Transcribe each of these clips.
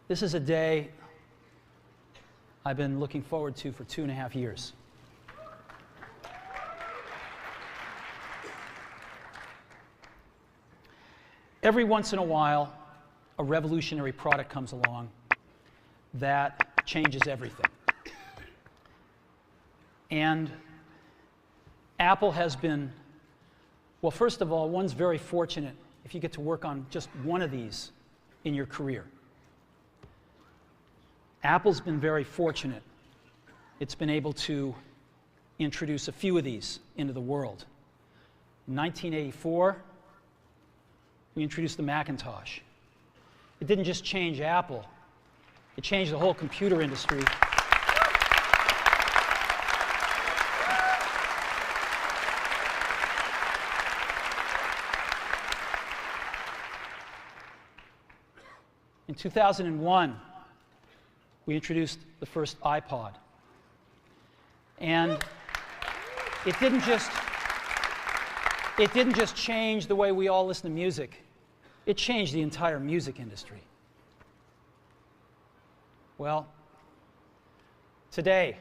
This is a day I've been looking forward to for 2.5 years. Every once in a while, a revolutionary product comes along that changes everything. And Apple has been, well, first of all, one's very fortunate if you get to work on just one of these in your career. Apple's been very fortunate. It's been able to introduce a few of these into the world. In 1984, we introduced the Macintosh. It didn't just change Apple, it changed the whole computer industry. In 2001, we introduced the first iPod. And it didn't just change the way we all listen to music. It changed the entire music industry. Well, today,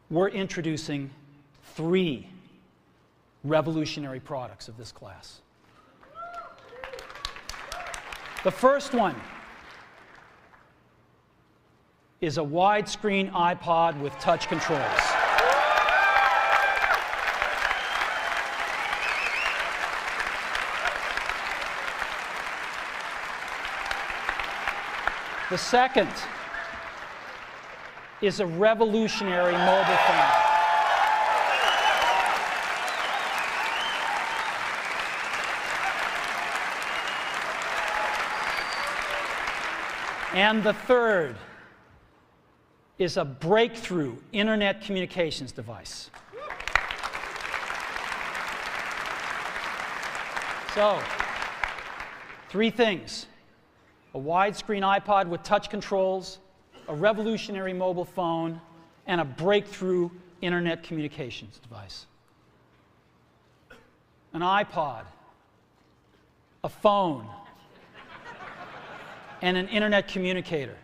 we're introducing 3 revolutionary products of this class. The first one is a widescreen iPod with touch controls. The second is a revolutionary mobile phone. And the third is a breakthrough internet communications device. So, 3 things: a widescreen iPod with touch controls, a revolutionary mobile phone, and a breakthrough internet communications device. An iPod, a phone, and an internet communicator.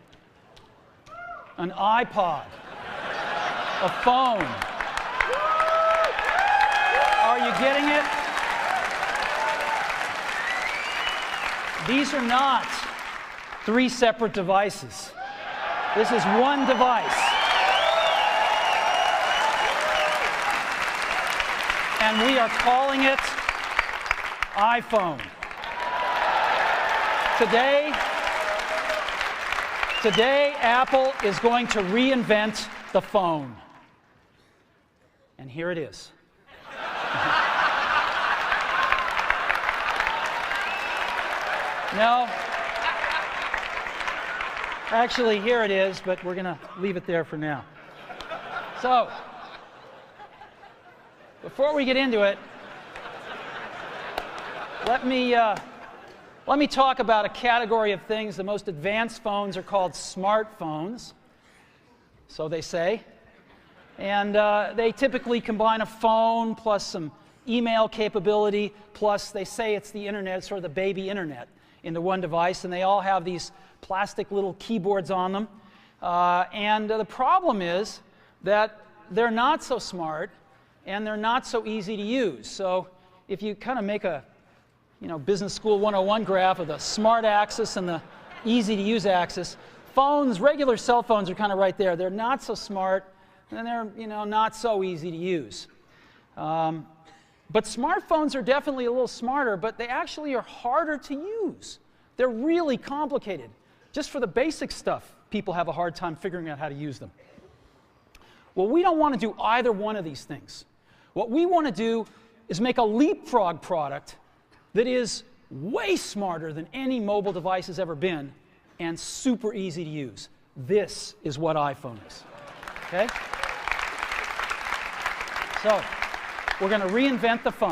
An iPod, a phone. Are you getting it? These are not 3 separate devices. This is one device. And we are calling it iPhone. Today, Apple is going to reinvent the phone. And here it is. No. Actually, here it is, but we're going to leave it there for now. So, before we get into it, let me talk about a category of things. The most advanced phones are called smartphones, so they say. And they typically combine a phone plus some email capability, plus they say it's the internet, sort of the baby internet, into one device, and they all have these plastic little keyboards on them. And the problem is that they're not so smart, and they're not so easy to use. So if you kind of make a Business School 101 graph of the smart axis and the easy-to-use axis, phones, regular cell phones, are kind of right there. They're not so smart, and they're not so easy to use. But smartphones are definitely a little smarter, but they actually are harder to use. They're really complicated. Just for the basic stuff, people have a hard time figuring out how to use them. Well, we don't want to do either one of these things. What we want to do is make a leapfrog product that is way smarter than any mobile device has ever been and super easy to use. This is what iPhone is. Okay? So, we're going to reinvent the phone.